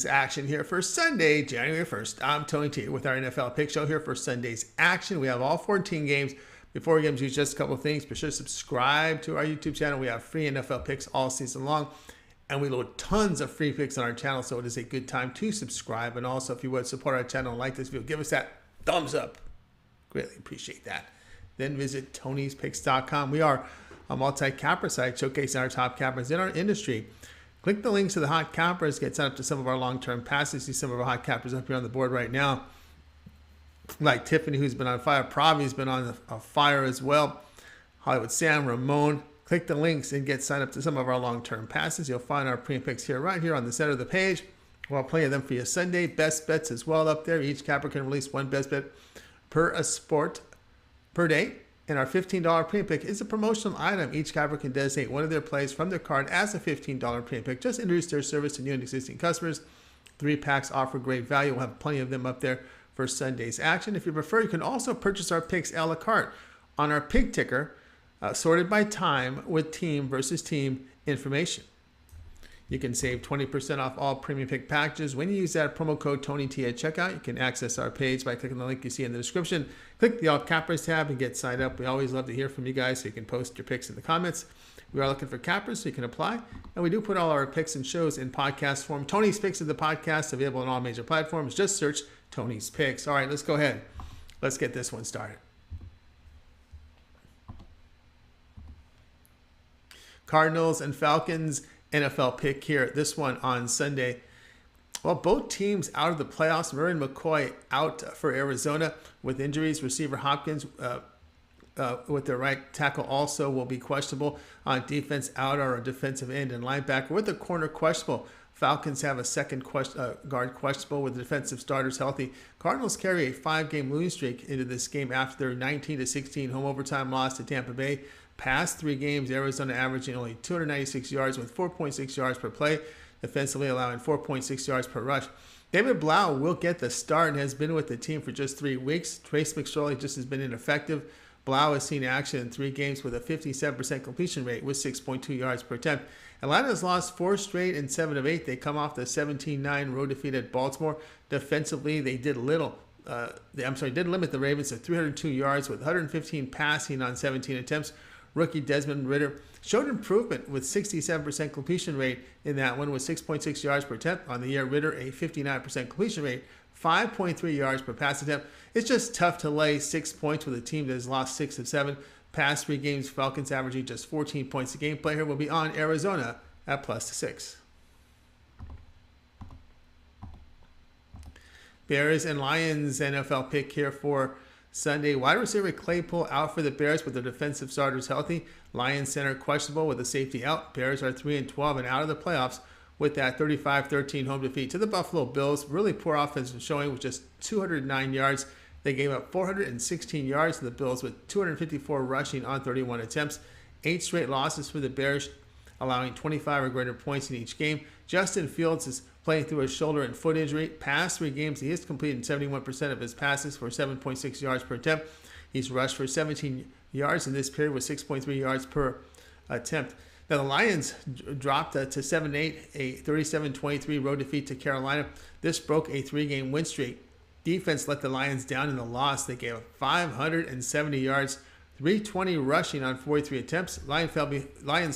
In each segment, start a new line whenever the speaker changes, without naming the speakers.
Action here for Sunday, January 1st. I'm Tony T with our NFL Pick Show here for Sunday's action. We have all 14 games. Before we get into just a couple of things, be sure to subscribe to our YouTube channel. We have free NFL picks all season long, and we load tons of free picks on our channel, so it is a good time to subscribe. And also, if you would support our channel and like this video, give us that thumbs up. Greatly appreciate that. Then visit Tony'sPicks.com. We are a multi-capper site showcasing our top cappers in our industry. Click the links to the hot cappers, get signed up to some of our long-term passes. See some of our hot cappers up here on the board right now. Like Tiffany, who's been on fire. Pravi's been on a fire as well. Hollywood Sam, Ramon. Click the links and get signed up to some of our long-term passes. You'll find our pre-picks here, right here on the center of the page. We'll have plenty of them for you Sunday. Best bets as well up there. Each capper can release one best bet per a sport per day. And our $15 pre-pick is a promotional item. Each capper can designate one of their plays from their card as a $15 pre-pick. Just introduce their service to new and existing customers. 3 packs offer great value. We'll have plenty of them up there for Sunday's action. If you prefer, you can also purchase our picks a la carte on our pick ticker, sorted by time with team versus team information. You can save 20% off all premium pick packages when you use that promo code TonyT at checkout. You can access our page by clicking the link you see in the description. Click the All Cappers tab and get signed up. We always love to hear from you guys, so you can post your picks in the comments. We are looking for cappers, so you can apply. And we do put all our picks and shows in podcast form. Tony's Picks is the podcast, available on all major platforms. Just search Tony's Picks. All right, let's go ahead. Let's get this one started. Cardinals and Falcons NFL pick here. This one on Sunday. Well, both teams out of the playoffs. Murray and McCoy out for Arizona with injuries. Receiver Hopkins with their right tackle also will be questionable. On defense, out are a defensive end and linebacker with the corner questionable. Falcons have a second guard questionable with the defensive starters healthy. Cardinals carry a 5-game losing streak into this game after their 19-16 home overtime loss to Tampa Bay. Past 3 games, Arizona averaging only 296 yards with 4.6 yards per play, defensively allowing 4.6 yards per rush. David Blau will get the start and has been with the team for just 3 weeks. Trace McSorley just has been ineffective. Blau has seen action in 3 games with a 57% completion rate with 6.2 yards per attempt. Atlanta has lost 4 straight and 7 of 8. They come off the 17-9 road defeat at Baltimore. Defensively, they did little. Did limit the Ravens to 302 yards with 115 passing on 17 attempts. Rookie Desmond Ridder showed improvement with 67% completion rate in that one with 6.6 yards per attempt. On the year, Ridder a 59% completion rate, 5.3 yards per pass attempt. It's just tough to lay 6 points with a team that has lost 6 of 7. Past 3 games, Falcons averaging just 14 points a game. Play here will be on Arizona at +6. Bears and Lions NFL pick here for Sunday. Wide receiver Claypool out for the Bears with their defensive starters healthy. Lions center questionable with a safety out. Bears are 3-12 and out of the playoffs with that 35-13 home defeat to the Buffalo Bills. Really poor offensive showing with just 209 yards. They gave up 416 yards to the Bills with 254 rushing on 31 attempts. 8 straight losses for the Bears, allowing 25 or greater points in each game. Justin Fields is playing through a shoulder and foot injury. Past 3 games, he has completed 71% of his passes for 7.6 yards per attempt. He's rushed for 17 yards in this period with 6.3 yards per attempt. Now, the Lions dropped to 7-8, a 37-23 road defeat to Carolina. This broke a 3-game win streak. Defense let the Lions down in the loss. They gave up 570 yards, 320 rushing on 43 attempts. Lions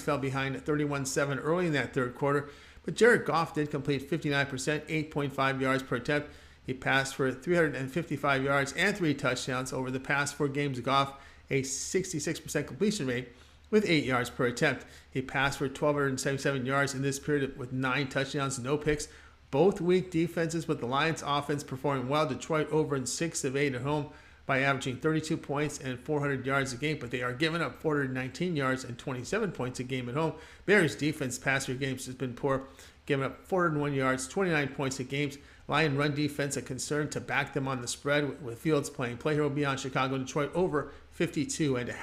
fell behind 31-7 early in that third quarter, but Jared Goff did complete 59%, 8.5 yards per attempt. He passed for 355 yards and 3 touchdowns over the past 4 games. Goff, a 66% completion rate with 8 yards per attempt. He passed for 1,277 yards in this period with 9 touchdowns, no picks. Both weak defenses with the Lions offense performing well. Detroit over in 6 of 8 at home by averaging 32 points and 400 yards a game, but they are giving up 419 yards and 27 points a game at home. Bears defense past 3 games has been poor, giving up 401 yards, 29 points a game. Lion run defense a concern to back them on the spread with Fields playing. Play here will be on Chicago and Detroit over 52.5.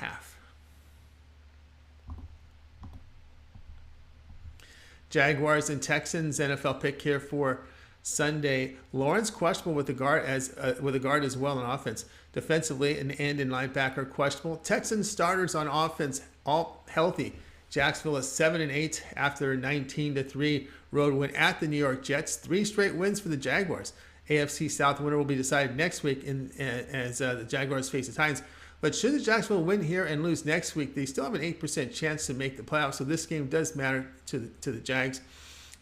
Jaguars and Texans NFL pick here for Sunday. Lawrence questionable with the guard as well on offense. Defensively, an end and linebacker questionable. Texans starters on offense all healthy. Jacksonville is 7-8 after a 19-3 road win at the New York Jets. 3 straight wins for the Jaguars. AFC South winner will be decided next week as the Jaguars face the Titans. But should the Jacksonville win here and lose next week, they still have an 8% chance to make the playoffs. So this game does matter to the Jags.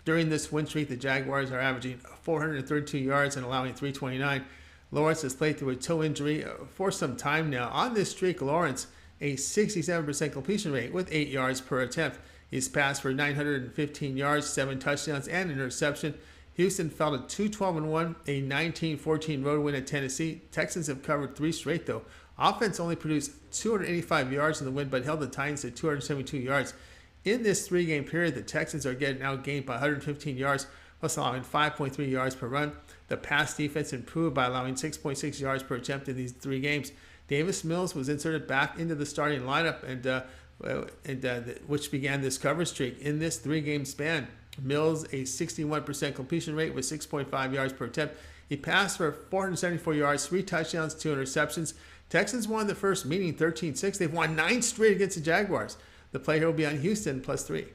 During this win streak, the Jaguars are averaging 432 yards and allowing 329. Lawrence has played through a toe injury for some time now. On this streak, Lawrence, a 67% completion rate with 8 yards per attempt. He's passed for 915 yards, 7 touchdowns, and an interception. Houston fell to 2-12-1, a 19-14 road win at Tennessee. Texans have covered 3 straight, though. Offense only produced 285 yards in the win, but held the Titans to 272 yards. In this 3-game period, the Texans are getting outgained by 115 yards, plus allowing 5.3 yards per run. The pass defense improved by allowing 6.6 yards per attempt in these 3 games. Davis Mills was inserted back into the starting lineup, which began this coverage streak. In this 3-game span, Mills a 61% completion rate with 6.5 yards per attempt. He passed for 474 yards, 3 touchdowns, 2 interceptions. Texans won the first meeting 13-6. They've won 9 straight against the Jaguars. The play here will be on Houston +3.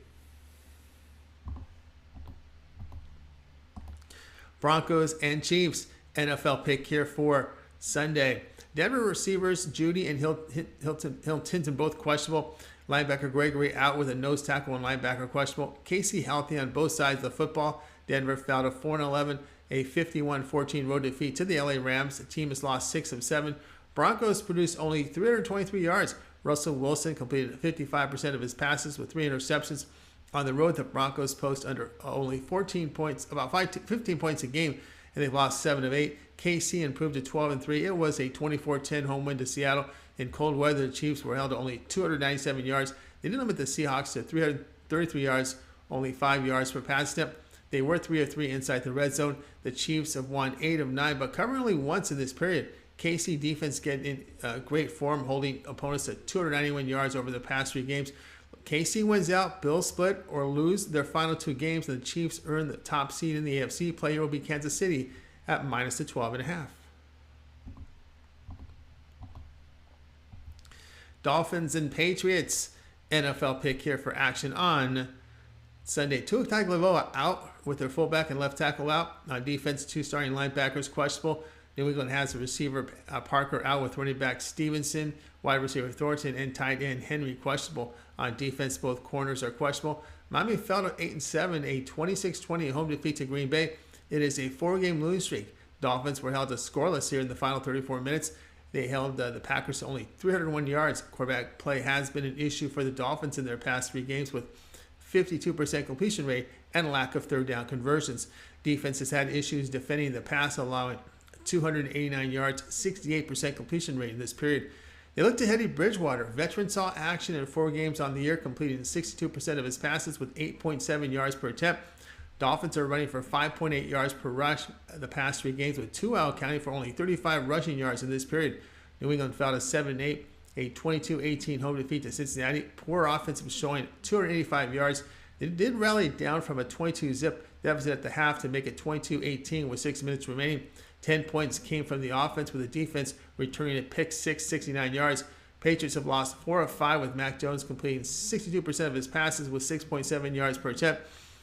Broncos and Chiefs, NFL pick here for Sunday. Denver receivers Judy and Hilton both questionable. Linebacker Gregory out with a nose tackle and linebacker questionable. Casey healthy on both sides of the football. Denver fell to 4-11, a 51-14 road defeat to the LA Rams. The team has lost 6 of 7. Broncos produced only 323 yards. Russell Wilson completed 55% of his passes with 3 interceptions. On the road, the Broncos post under only 14 points, about 15 points a game, and they've lost 7 of 8. KC improved to 12-3. It was a 24-10 home win to Seattle. In cold weather, the Chiefs were held to only 297 yards. They did limit the Seahawks to 333 yards, only 5 yards per pass attempt. They were 3 of 3 inside the red zone. The Chiefs have won 8 of 9, but covering only once in this period. KC defense getting in great form, holding opponents to 291 yards over the past 3 games. KC wins out, Bills split or lose their final 2 games, and the Chiefs earn the top seed in the AFC. Player will be Kansas City at -12.5. Dolphins and Patriots, NFL pick here for action on Sunday. Tua Tagovailoa out with their fullback and left tackle out. On defense, 2 starting linebackers questionable. New England has a receiver Parker out with running back Stevenson, wide receiver Thornton, and tight end Henry questionable. On defense, both corners are questionable. Miami fell to 8-7, a 26-20 home defeat to Green Bay. It is a 4-game losing streak. Dolphins were held to scoreless here in the final 34 minutes. They held the Packers to only 301 yards. Quarterback play has been an issue for the Dolphins in their past 3 games with 52% completion rate and lack of third down conversions. Defense has had issues defending the pass, allowing 289 yards, 68% completion rate in this period. They look to Teddy Bridgewater. Veteran saw action in 4 games on the year, completing 62% of his passes with 8.7 yards per attempt. Dolphins are running for 5.8 yards per rush the past 3 games, with 2 out accounting for only 35 rushing yards in this period. New England fell to 7-8, a 22-18 home defeat to Cincinnati. Poor offensive showing 285 yards. They did rally down from a 22-zip deficit at the half to make it 22-18 with 6 minutes remaining. 10 points came from the offense, with the defense returning a pick 6, 69 yards. Patriots have lost 4 of 5, with Mac Jones completing 62% of his passes with 6.7 yards per attempt.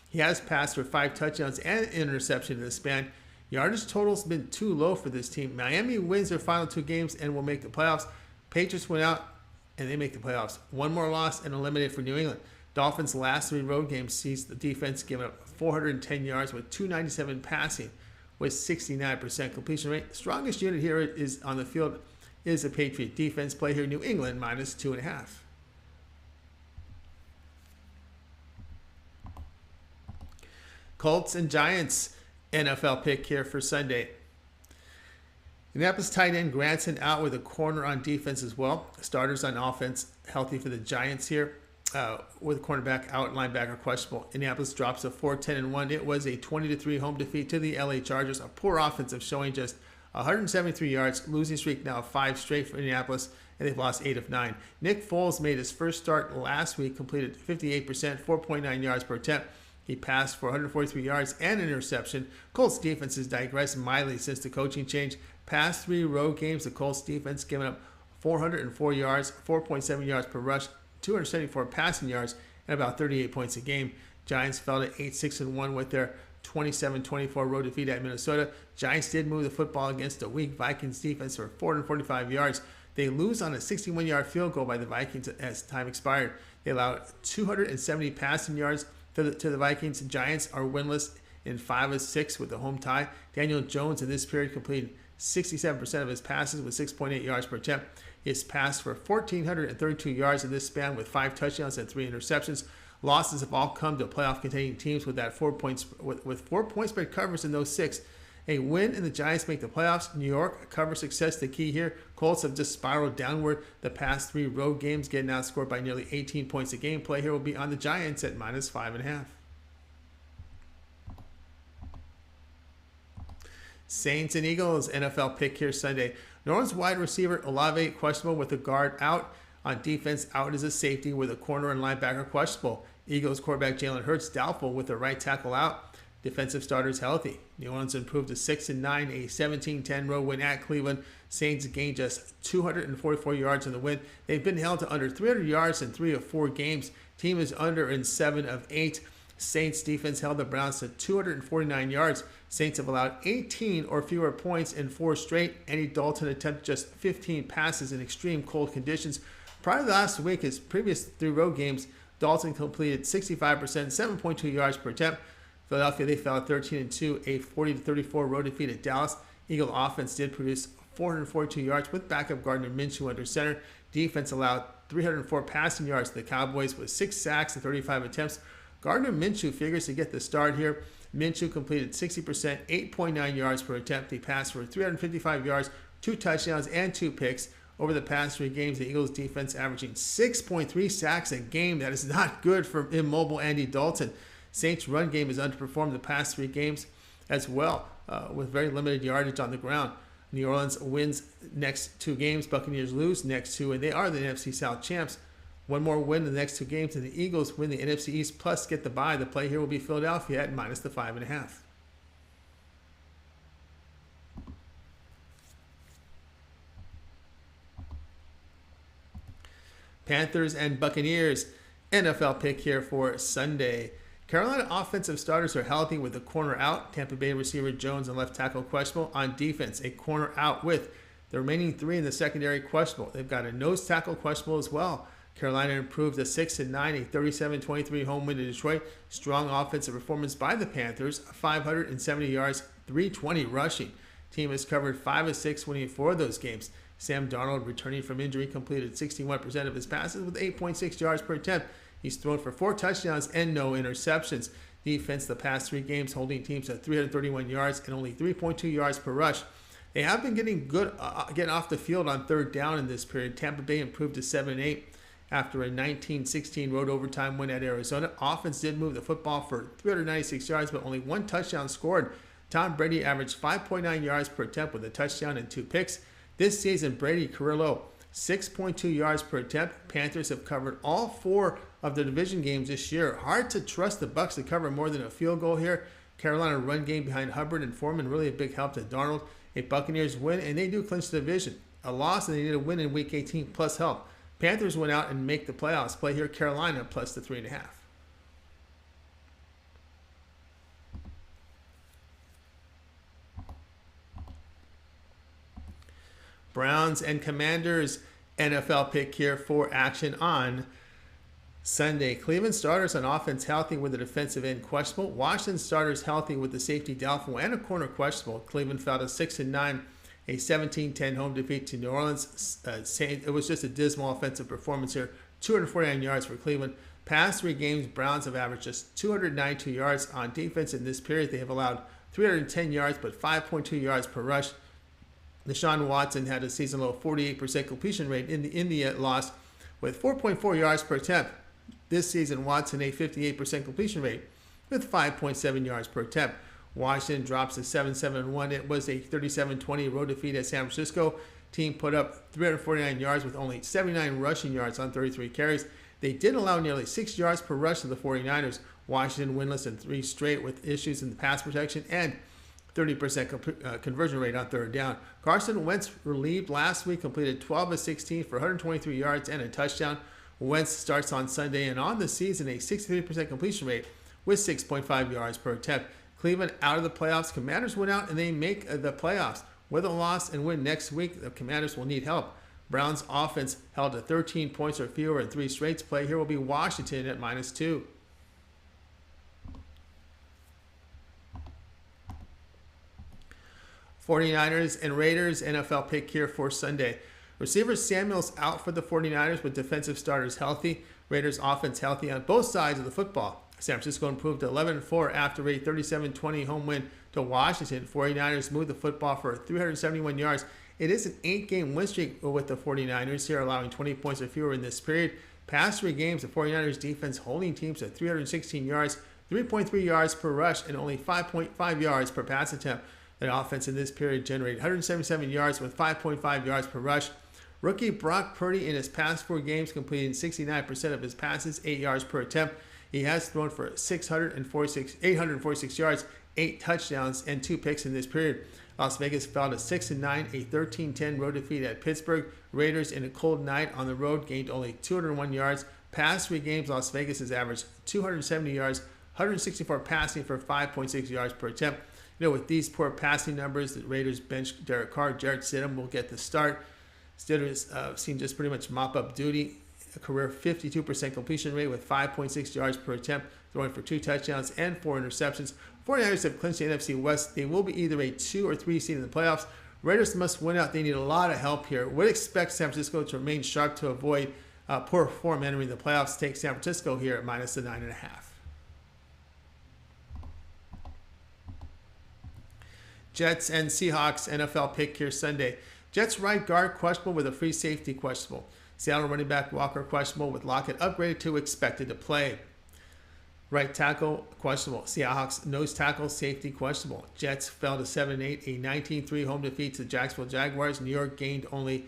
He has passed for 5 touchdowns and an interception in the span. Yardage total's been too low for this team. Miami wins their final 2 games and will make the playoffs. Patriots went out and they make the playoffs. 1 more loss and eliminated for New England. Dolphins' last 3 road games sees the defense giving up 410 yards with 297 passing with 69% completion rate. Strongest unit here is on the field is the Patriot defense. Play here New England -2.5. Colts and Giants, NFL pick here for Sunday. Indianapolis tight end Granson out with a corner on defense as well. Starters on offense healthy for the Giants here. With cornerback out, linebacker questionable. Indianapolis drops to 4-10-1. It was a 20-3 home defeat to the LA Chargers. A poor offensive showing just 173 yards. Losing streak now 5 straight for Indianapolis, and they've lost 8 of 9. Nick Foles made his first start last week, completed 58%, 4.9 yards per attempt. He passed for 143 yards and an interception. Colts defense has digressed mildly since the coaching change. Past 3 road games, the Colts defense giving up 404 yards, 4.7 yards per rush, 274 passing yards, and about 38 points a game. Giants fell to 8-6-1 with their 27-24 road defeat at Minnesota. Giants did move the football against a weak Vikings defense for 445 yards. They lose on a 61-yard field goal by the Vikings as time expired. They allowed 270 passing yards to the Vikings. Giants are winless in 5 of 6 with a home tie. Daniel Jones in this period completed 67% of his passes with 6.8 yards per attempt. He has passed for 1,432 yards in this span with 5 touchdowns and 3 interceptions. Losses have all come to playoff-contending teams with 4 point spread covers in those 6. A win and the Giants make the playoffs. New York cover success the key here. Colts have just spiraled downward the past 3 road games, getting outscored by nearly 18 points a game. Play here will be on the Giants at -5.5. Saints and Eagles NFL pick here Sunday. New Orleans wide receiver Olave questionable with the guard out. On defense, out is a safety with a corner and linebacker questionable. Eagles quarterback Jalen Hurts doubtful with the right tackle out. Defensive starters healthy. New Orleans improved to 6-9, a 17-10 road win at Cleveland. Saints gained just 244 yards in the win. They've been held to under 300 yards in 3 of 4 games. Team is under in 7 of 8. Saints defense held the Browns to 249 yards. Saints have allowed 18 or fewer points in 4 straight. Andy Dalton attempted just 15 passes in extreme cold conditions. Prior to last week, his previous 3 road games, Dalton completed 65%, 7.2 yards per attempt. Philadelphia, they fell at 13-2, a 40-34 road defeat at Dallas. Eagle offense did produce 442 yards with backup Gardner Minshew under center. Defense allowed 304 passing yards to the Cowboys with 6 sacks and 35 attempts. Gardner Minshew figures to get the start here. Minshew completed 60%, 8.9 yards per attempt. He passed for 355 yards, 2 touchdowns, and 2 picks. Over the past 3 games, the Eagles defense averaging 6.3 sacks a game. That is not good for immobile Andy Dalton. Saints' run game has underperformed the past 3 games as well, with very limited yardage on the ground. New Orleans wins next 2 games. Buccaneers lose next 2, and they are the NFC South champs. One more win in the next 2 games, and the Eagles win the NFC East plus get the bye. The play here will be Philadelphia at -5.5. Panthers and Buccaneers NFL pick here for Sunday. Carolina offensive starters are healthy with the corner out. Tampa Bay receiver Jones and left tackle questionable. On defense, a corner out with the remaining 3 in the secondary questionable. They've got a nose tackle questionable as well. Carolina improved to 6-9, a 37-23 home win to Detroit. Strong offensive performance by the Panthers, 570 yards, 320 rushing. Team has covered 5 of 6 winning 4 of those games. Sam Darnold, returning from injury, completed 61% of his passes with 8.6 yards per attempt. He's thrown for 4 touchdowns and no interceptions. Defense the past 3 games holding teams at 331 yards and only 3.2 yards per rush. They have been getting good getting off the field on 3rd down in this period. Tampa Bay improved to 7-8 after a 19-16 road overtime win at Arizona. Offense did move the football for 396 yards, but only 1 touchdown scored. Tom Brady averaged 5.9 yards per attempt with a touchdown and 2 picks. This season, Brady career low, 6.2 yards per attempt. Panthers have covered all 4 of the division games this year. Hard to trust the Bucs to cover more than a field goal here. Carolina run game behind Hubbard and Foreman, really a big help to Darnold. A Buccaneers win, and they do clinch the division. A loss, and they need a win in Week 18 plus help. Panthers went out and make the playoffs. Play here Carolina plus the 3.5. Browns and Commanders NFL pick here for action on Sunday. Cleveland starters on offense healthy with the defensive end questionable. Washington starters healthy with the safety doubtful and a corner questionable. Cleveland fell to 6-9, a 17-10 home defeat to New Orleans. It was just a dismal offensive performance here. 249 yards for Cleveland. Past 3 games, Browns have averaged just 292 yards on defense in this period. They have allowed 310 yards, but 5.2 yards per rush. Deshaun Watson had a season low 48% completion rate in the loss with 4.4 yards per attempt. This season, Watson a 58% completion rate with 5.7 yards per attempt. Washington drops to 7-7-1. It was a 37-20 road defeat at San Francisco. Team put up 349 yards with only 79 rushing yards on 33 carries. They did allow nearly 6 yards per rush to the 49ers. Washington winless in 3 straight with issues in the pass protection and 30% conversion rate on 3rd down. Carson Wentz relieved last week, completed 12 of 16 for 123 yards and a touchdown. Wentz starts on Sunday and on the season a 63% completion rate with 6.5 yards per attempt. Cleveland out of the playoffs. Commanders went out and they make the playoffs. With a loss and win next week, the Commanders will need help. Browns offense held to 13 points or fewer in 3 straights. Play here will be Washington at -2. '49ers and Raiders NFL pick here for Sunday. Receiver Samuel's out for the '49ers with defensive starters healthy. Raiders offense healthy on both sides of the football. San Francisco improved to 11-4 after a 37-20 home win to Washington. 49ers moved the football for 371 yards. It is an 8-game win streak with the 49ers here, allowing 20 points or fewer in this period. Past 3 games, the 49ers defense holding teams at 316 yards, 3.3 yards per rush, and only 5.5 yards per pass attempt. The offense in this period generated 177 yards with 5.5 yards per rush. Rookie Brock Purdy in his past 4 games completing 69% of his passes, 8 yards per attempt. He has thrown for 846 yards, 8 touchdowns, and 2 picks in this period. Las Vegas fell to 6-9, a 13-10 road defeat at Pittsburgh. Raiders in a cold night on the road gained only 201 yards. Past 3 games, Las Vegas has averaged 270 yards, 164 passing for 5.6 yards per attempt. With these poor passing numbers, the Raiders bench Derek Carr. Jarrett Stidham will get the start. Stidham has seen just pretty much mop-up duty. A career 52% completion rate with 5.6 yards per attempt, throwing for 2 touchdowns and 4 interceptions. 49ers have clinched the NFC West. They will be either a 2 or 3 seed in the playoffs. Raiders must win out. They need a lot of help here. Would expect San Francisco to remain sharp to avoid poor form entering the playoffs. Take San Francisco here at -9.5. Jets and Seahawks NFL pick here Sunday. Jets right guard questionable with a free safety questionable. Seattle running back Walker questionable with Lockett upgraded to expected to play. Right tackle questionable. Seahawks nose tackle safety questionable. Jets fell to 7-8, a 19-3 home defeat to the Jacksonville Jaguars. New York gained only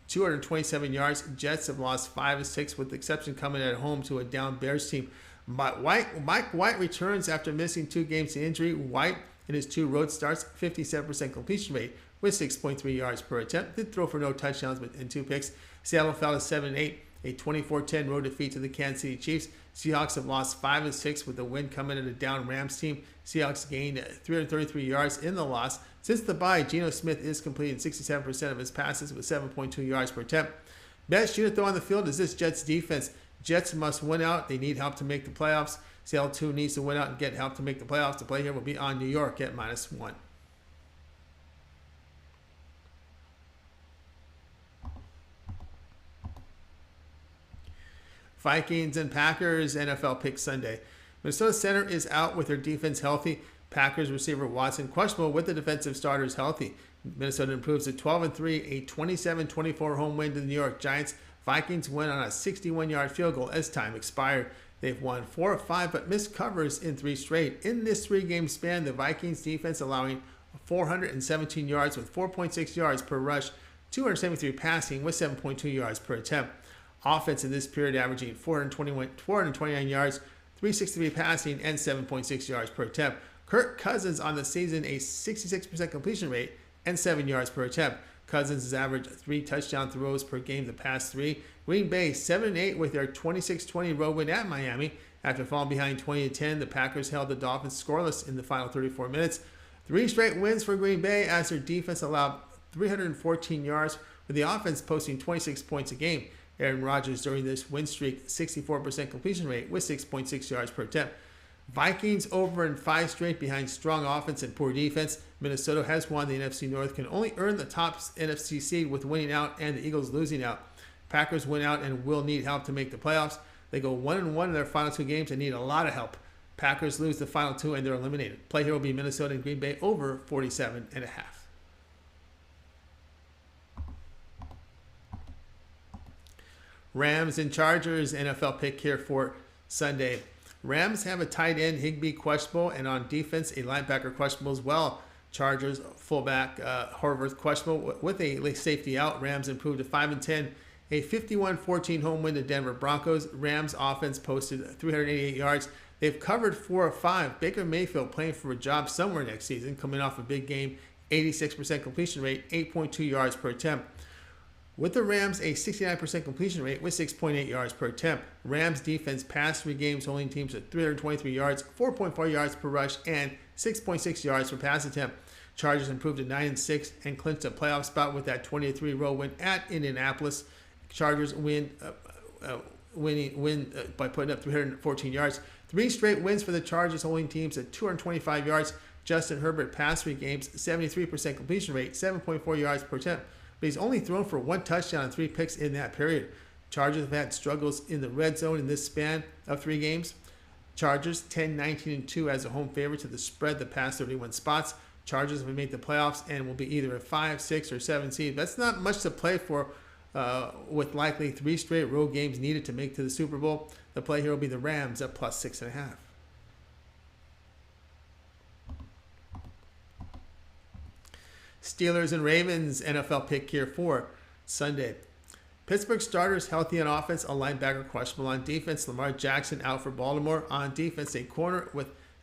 227 yards. Jets have lost 5 of 6 with the exception coming at home to a down Bears team. Mike White returns after missing 2 games to injury. White in his 2 road starts, 57% completion rate with 6.3 yards per attempt. Did throw for no touchdowns and 2 picks. Seattle fell to 7-8, a 24-10 road defeat to the Kansas City Chiefs. Seahawks have lost 5 of 6 with the win coming in a down Rams team. Seahawks gained 333 yards in the loss. Since the bye, Geno Smith is completing 67% of his passes with 7.2 yards per attempt. Best unit though on the field is this Jets defense. Jets must win out. They need help to make the playoffs. Seattle 2 needs to win out and get help to make the playoffs. The play here will be on New York at -1. Vikings and Packers NFL pick Sunday. Minnesota center is out with their defense healthy. Packers receiver Watson questionable with the defensive starters healthy. Minnesota improves to 12-3, a 27-24 home win to the New York Giants. Vikings win on a 61-yard field goal as time expired. They've won 4 of 5 but missed covers in 3 straight. In this 3-game span, the Vikings defense allowing 417 yards with 4.6 yards per rush, 273 passing with 7.2 yards per attempt. Offense in this period averaging 429 yards, 363 passing, and 7.6 yards per attempt. Kirk Cousins on the season a 66% completion rate and 7 yards per attempt. Cousins has averaged 3 touchdown throws per game the past 3. Green Bay 7-8 with their 26-20 road win at Miami. After falling behind 20-10, the Packers held the Dolphins scoreless in the final 34 minutes. 3 straight wins for Green Bay as their defense allowed 314 yards, with the offense posting 26 points a game. Aaron Rodgers during this win streak, 64% completion rate with 6.6 yards per attempt. Vikings over in 5 straight behind strong offense and poor defense. Minnesota has won the NFC North, can only earn the top NFC seed with winning out and the Eagles losing out. Packers win out and will need help to make the playoffs. They go 1-1 in their final 2 games and need a lot of help. Packers lose the final 2 and they're eliminated. Play here will be Minnesota and Green Bay over 47.5. Rams and Chargers NFL pick here for Sunday. Rams have a tight end, Higbee, questionable, and on defense, a linebacker questionable as well. Chargers fullback Horvath questionable with a safety out. Rams improved to 5-10, a 51-14 home win to Denver Broncos. Rams offense posted 388 yards. They've covered 4 of 5. Baker Mayfield playing for a job somewhere next season, coming off a big game, 86% completion rate, 8.2 yards per attempt. With the Rams, a 69% completion rate with 6.8 yards per attempt. Rams defense passed 3 games, holding teams at 323 yards, 4.4 yards per rush, and 6.6 yards per pass attempt. Chargers improved to 9-6 and clinched a playoff spot with that 23 row win at Indianapolis. Chargers win by putting up 314 yards. 3 straight wins for the Chargers, holding teams at 225 yards. Justin Herbert passed 3 games, 73% completion rate, 7.4 yards per attempt. But he's only thrown for 1 touchdown and 3 picks in that period. Chargers have had struggles in the red zone in this span of 3 games. Chargers 10-19-2 as a home favorite to the spread the past 31 spots. Chargers have made the playoffs and will be either a 5, 6, or 7 seed. That's not much to play for with likely 3 straight road games needed to make to the Super Bowl. The play here will be the Rams at plus 6.5. Steelers and Ravens NFL pick here for Sunday. Pittsburgh starters healthy on offense, a linebacker questionable on defense. Lamar Jackson out for Baltimore. On defense, a corner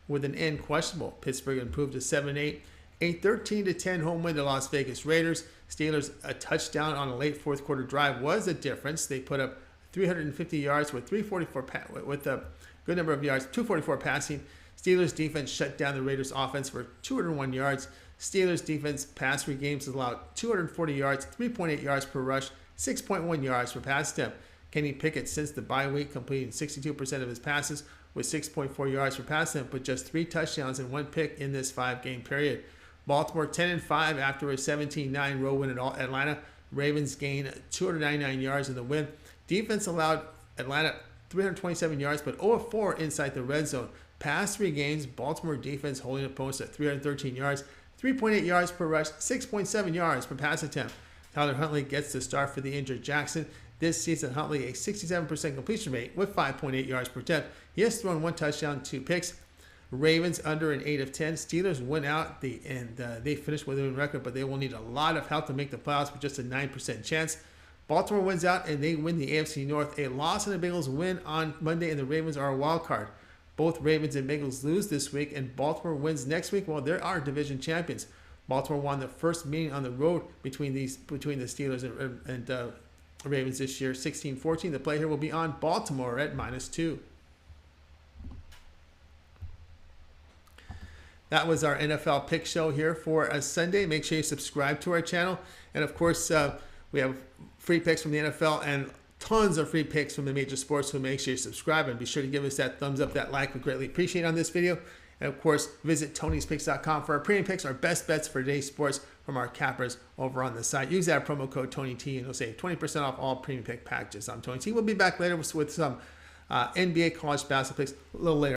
with an end questionable. Pittsburgh improved to 7-8. A 13-10 home win to Las Vegas Raiders. Steelers, a touchdown on a late fourth quarter drive was the difference. They put up 350 yards with 344 with a good number of yards, 244 passing. Steelers defense shut down the Raiders offense for 201 yards. Steelers defense past 3 games has allowed 240 yards, 3.8 yards per rush, 6.1 yards per pass attempt. Kenny Pickett, since the bye week, completing 62% of his passes with 6.4 yards per pass attempt, but just 3 touchdowns and 1 pick in this 5-game period. Baltimore 10-5 after a 17-9 road win at Atlanta. Ravens gained 299 yards in the win. Defense allowed Atlanta 327 yards, but 0-4 inside the red zone. Past 3 games, Baltimore defense holding opponents at 313 yards, 3.8 yards per rush, 6.7 yards per pass attempt. Tyler Huntley gets the start for the injured Jackson. This season, Huntley a 67% completion rate with 5.8 yards per attempt. He has thrown 1 touchdown, 2 picks. Ravens under an 8 of 10. Steelers went out and they finished with a win record, but they will need a lot of help to make the playoffs with just a 9% chance. Baltimore wins out and they win the AFC North. A loss and the Bengals win on Monday, and the Ravens are a wild card. Both Ravens and Bengals lose this week, and Baltimore wins next week. Well, there are division champions. Baltimore won the first meeting on the road between the Steelers and Ravens this year, 16-14. The play here will be on Baltimore at -2. That was our NFL pick show here for a Sunday. Make sure you subscribe to our channel. And of course, we have free picks from the NFL and tons of free picks from the major sports. So make sure you subscribe and be sure to give us that thumbs up, that like. We greatly appreciate on this video. And of course, visit Tony'sPicks.com for our premium picks, our best bets for today's sports from our cappers over on the site. Use that promo code TonyT and you'll save 20% off all premium pick packages. I'm Tony T. We'll be back later with some NBA college basketball picks a little later.